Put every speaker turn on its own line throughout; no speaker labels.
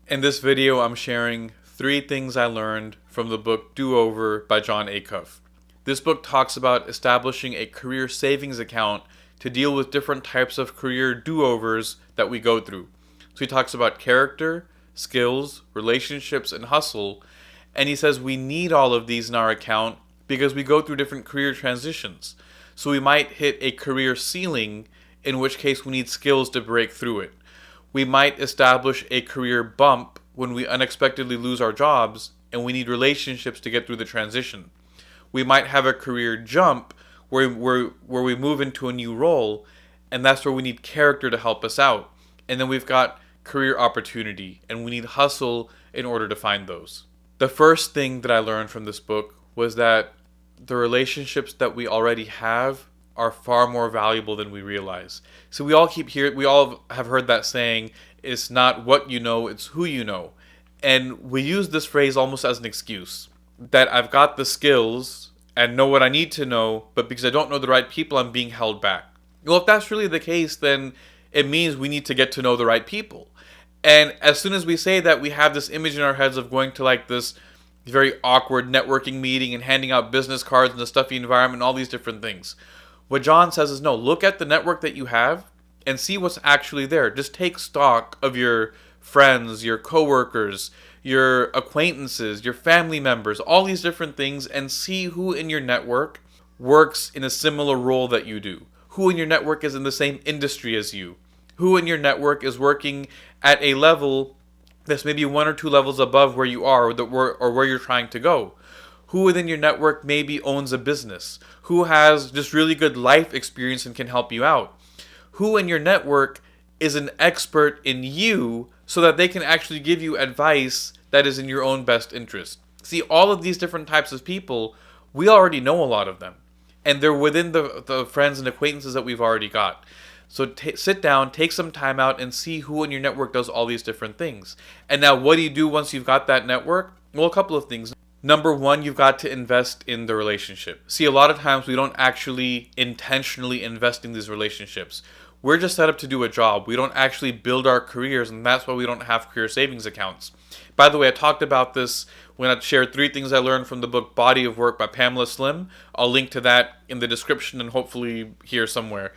In this video, I'm sharing 3 things I learned from the book Do-Over by Jon Acuff. This book talks about establishing a career savings account to deal with different types of career do-overs that we go through. So he talks about character, skills, relationships, and hustle, and he says we need all of these in our account because we go through different career transitions. So we might hit a career ceiling, in which case we need skills to break through it. We might establish a career bump when we unexpectedly lose our jobs and we need relationships to get through the transition. We might have a career jump where we move into a new role, and that's where we need character to help us out. And then we've got career opportunity, and we need hustle in order to find those. The first thing that I learned from this book was that the relationships that we already have are far more valuable than we realize. So we all have heard that saying, it's not what you know, it's who you know. And we use this phrase almost as an excuse. That I've got the skills and know what I need to know, but because I don't know the right people, I'm being held back. Well, if that's really the case, then it means we need to get to know the right people. And as soon as we say that, we have this image in our heads of going to like this very awkward networking meeting and handing out business cards in a stuffy environment and all these different things. What John says is no, look at the network that you have and see what's actually there. Just take stock of your friends, your coworkers, your acquaintances, your family members, all these different things, and see who in your network works in a similar role that you do. Who in your network is in the same industry as you. Who in your network is working at a level that's maybe 1 or 2 levels above where you are or where you're trying to go. Who within your network maybe owns a business? Who has just really good life experience and can help you out? Who in your network is an expert in you so that they can actually give you advice that is in your own best interest? See, all of these different types of people, we already know a lot of them. And they're within the friends and acquaintances that we've already got. So sit down, take some time out, and see who in your network does all these different things. And now what do you do once you've got that network? Well, a couple of things. Number 1, you've got to invest in the relationship. See, a lot of times we don't actually intentionally invest in these relationships. We're just set up to do a job. We don't actually build our careers, and that's why we don't have career savings accounts. By the way, I talked about this when I shared 3 things I learned from the book Body of Work by Pamela Slim. I'll link to that in the description and hopefully here somewhere.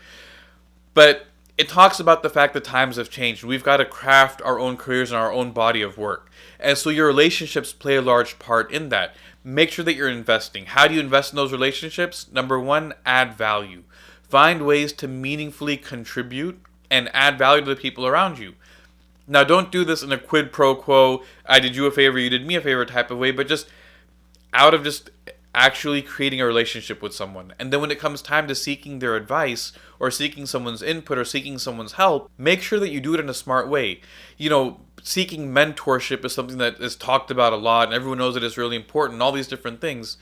But it talks about the fact that times have changed. We've got to craft our own careers and our own body of work. And so your relationships play a large part in that. Make sure that you're investing. How do you invest in those relationships? Number 1, add value. Find ways to meaningfully contribute and add value to the people around you. Now, don't do this in a quid pro quo, I did you a favor, you did me a favor type of way, but just out of just actually creating a relationship with someone. And then when it comes time to seeking their advice or seeking someone's input or seeking someone's help, make sure that you do it in a smart way. You know, seeking mentorship is something that is talked about a lot and everyone knows that it's really important, all these different things.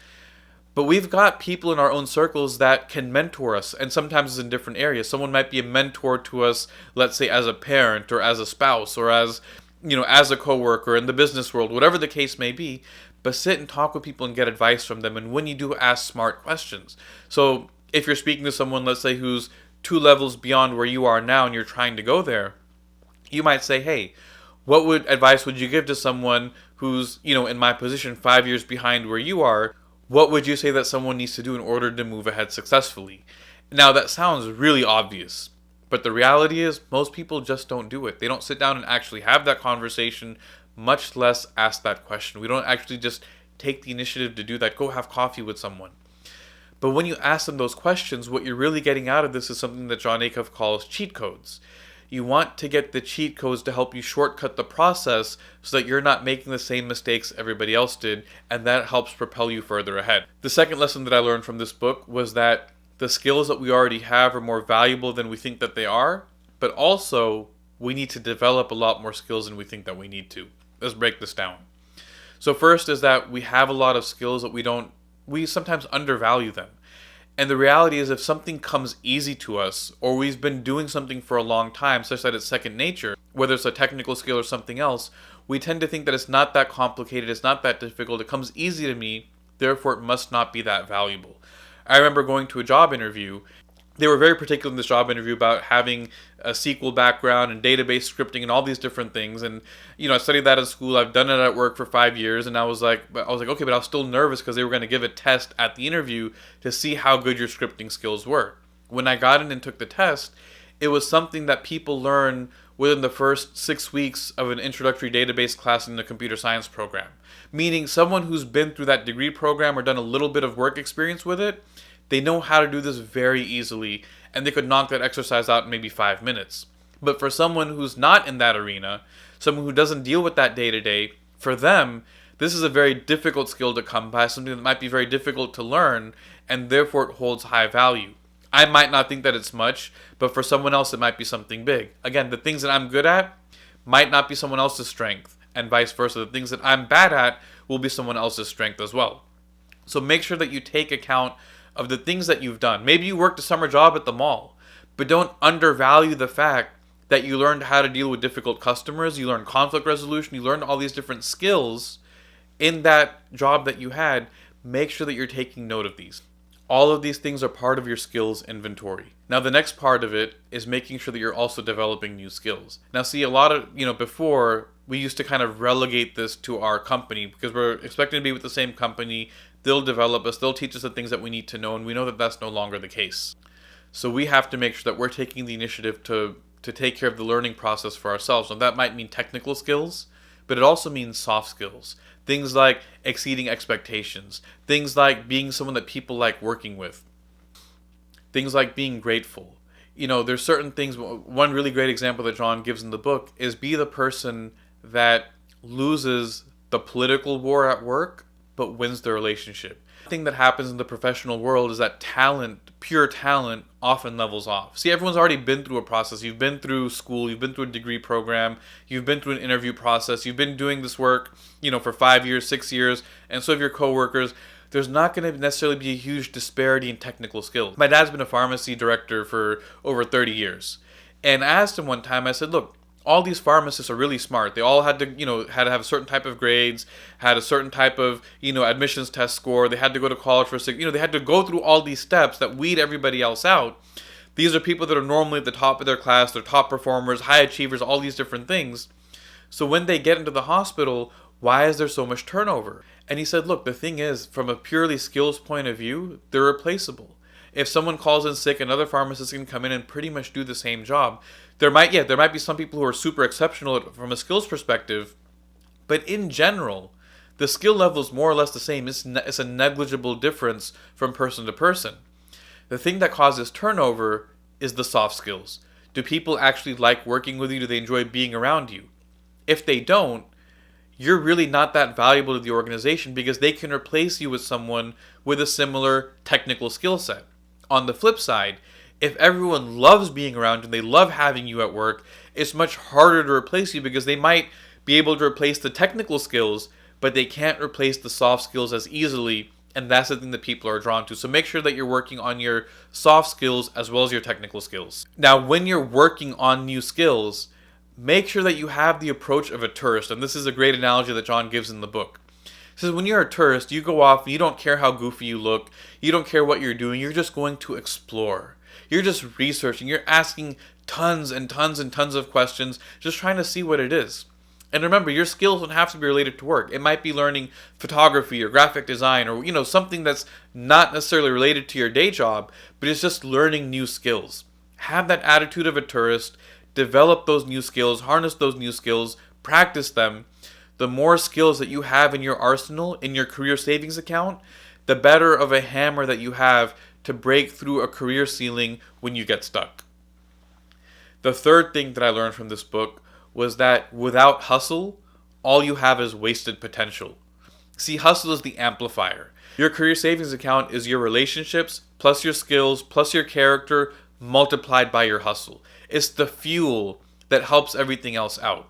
But we've got people in our own circles that can mentor us, and sometimes it's in different areas. Someone might be a mentor to us, let's say as a parent or as a spouse or as a coworker in the business world, whatever the case may be. But sit and talk with people and get advice from them. And when you do, ask smart questions. So if you're speaking to someone, let's say, who's 2 levels beyond where you are now and you're trying to go there, you might say, hey, what advice would you give to someone who's, in my position 5 years behind where you are? What would you say that someone needs to do in order to move ahead successfully? Now, that sounds really obvious. But the reality is most people just don't do it. They don't sit down and actually have that conversation, much less ask that question. We don't actually just take the initiative to do that. Go have coffee with someone. But when you ask them those questions, what you're really getting out of this is something that Jon Acuff calls cheat codes. You want to get the cheat codes to help you shortcut the process so that you're not making the same mistakes everybody else did, and that helps propel you further ahead. The second lesson that I learned from this book was that the skills that we already have are more valuable than we think that they are, but also we need to develop a lot more skills than we think that we need to. Let's break this down. So first is that we have a lot of skills that we sometimes undervalue them. And the reality is if something comes easy to us, or we've been doing something for a long time such that it's second nature, whether it's a technical skill or something else, we tend to think that it's not that complicated, it's not that difficult, it comes easy to me, therefore it must not be that valuable. I remember going to a job interview They were very particular in this job interview about having a SQL background and database scripting and all these different things. And I studied that in school. I've done it at work for 5 years, and I was like, okay, but I was still nervous because they were going to give a test at the interview to see how good your scripting skills were. When I got in and took the test, it was something that people learn within the first 6 weeks of an introductory database class in the computer science program. Meaning someone who's been through that degree program or done a little bit of work experience with it, they know how to do this very easily, and they could knock that exercise out in maybe 5 minutes. But for someone who's not in that arena, someone who doesn't deal with that day to day, for them, this is a very difficult skill to come by, something that might be very difficult to learn, and therefore it holds high value. I might not think that it's much, but for someone else it might be something big. Again, the things that I'm good at might not be someone else's strength, and vice versa. The things that I'm bad at will be someone else's strength as well. So make sure that you take account of the things that you've done. Maybe you worked a summer job at the mall, but don't undervalue the fact that you learned how to deal with difficult customers, you learned conflict resolution, you learned all these different skills in that job that you had. Make sure that you're taking note of these. All of these things are part of your skills inventory. Now, the next part of it is making sure that you're also developing new skills. Now, see, a lot of, before, we used to kind of relegate this to our company because we're expecting to be with the same company. They'll develop us, they'll teach us the things that we need to know, and we know that that's no longer the case. So we have to make sure that we're taking the initiative to take care of the learning process for ourselves. Now, that might mean technical skills, but it also means soft skills. Things like exceeding expectations. Things like being someone that people like working with. Things like being grateful. There's certain things. One really great example that Jon gives in the book is be the person that loses the political war at work, but wins the relationship. The thing that happens in the professional world is that talent, pure talent, often levels off. See, everyone's already been through a process. You've been through school, you've been through a degree program, you've been through an interview process, you've been doing this work, for 5 years, 6 years, and so have your coworkers. There's not going to necessarily be a huge disparity in technical skills. My dad's been a pharmacy director for over 30 years. And I asked him one time, I said, look, all these pharmacists are really smart. They all had to have a certain type of grades, had a certain type of, admissions test score. They had to go to college for they had to go through all these steps that weed everybody else out. These are people that are normally at the top of their class. They're top performers, high achievers, all these different things. So when they get into the hospital, why is there so much turnover? And he said, look, the thing is, from a purely skills point of view, they're replaceable. If someone calls in sick, another pharmacist can come in and pretty much do the same job. There might be some people who are super exceptional from a skills perspective, but in general, the skill level is more or less the same. It's a negligible difference from person to person. The thing that causes turnover is the soft skills. Do people actually like working with you? Do they enjoy being around you? If they don't, you're really not that valuable to the organization because they can replace you with someone with a similar technical skill set. On the flip side, if everyone loves being around you and they love having you at work, it's much harder to replace you because they might be able to replace the technical skills, but they can't replace the soft skills as easily, and that's the thing that people are drawn to. So make sure that you're working on your soft skills as well as your technical skills. Now, when you're working on new skills, make sure that you have the approach of a tourist, and this is a great analogy that Jon gives in the book. He says when you're a tourist, you go off and you don't care how goofy you look, you don't care what you're doing, you're just going to explore. You're just researching, you're asking tons and tons and tons of questions, just trying to see what it is. And remember, your skills don't have to be related to work. It might be learning photography or graphic design or something that's not necessarily related to your day job, but it's just learning new skills. Have that attitude of a tourist, develop those new skills, harness those new skills, practice them. The more skills that you have in your arsenal, in your career savings account, the better of a hammer that you have to break through a career ceiling when you get stuck. The third thing that I learned from this book was that without hustle, all you have is wasted potential. See, hustle is the amplifier. Your career savings account is your relationships, plus your skills, plus your character, multiplied by your hustle. It's the fuel that helps everything else out.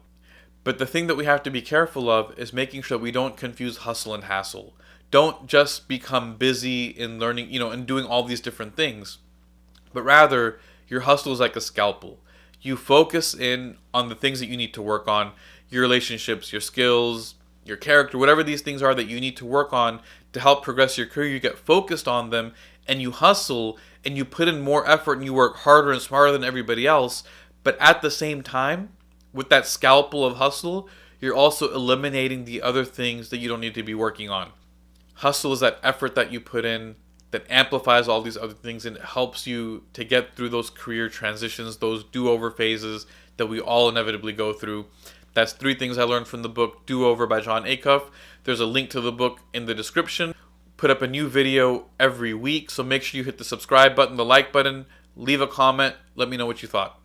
But the thing that we have to be careful of is making sure that we don't confuse hustle and hassle. Don't just become busy in learning, and doing all these different things. But rather, your hustle is like a scalpel. You focus in on the things that you need to work on, your relationships, your skills, your character, whatever these things are that you need to work on to help progress your career. You get focused on them and you hustle, and you put in more effort and you work harder and smarter than everybody else, but at the same time, with that scalpel of hustle, you're also eliminating the other things that you don't need to be working on. Hustle is that effort that you put in that amplifies all these other things and helps you to get through those career transitions, those do-over phases that we all inevitably go through. That's 3 things I learned from the book Do Over by Jon Acuff. There's a link to the book in the description. Put up a new video every week, so make sure you hit the subscribe button, the like button, leave a comment, let me know what you thought.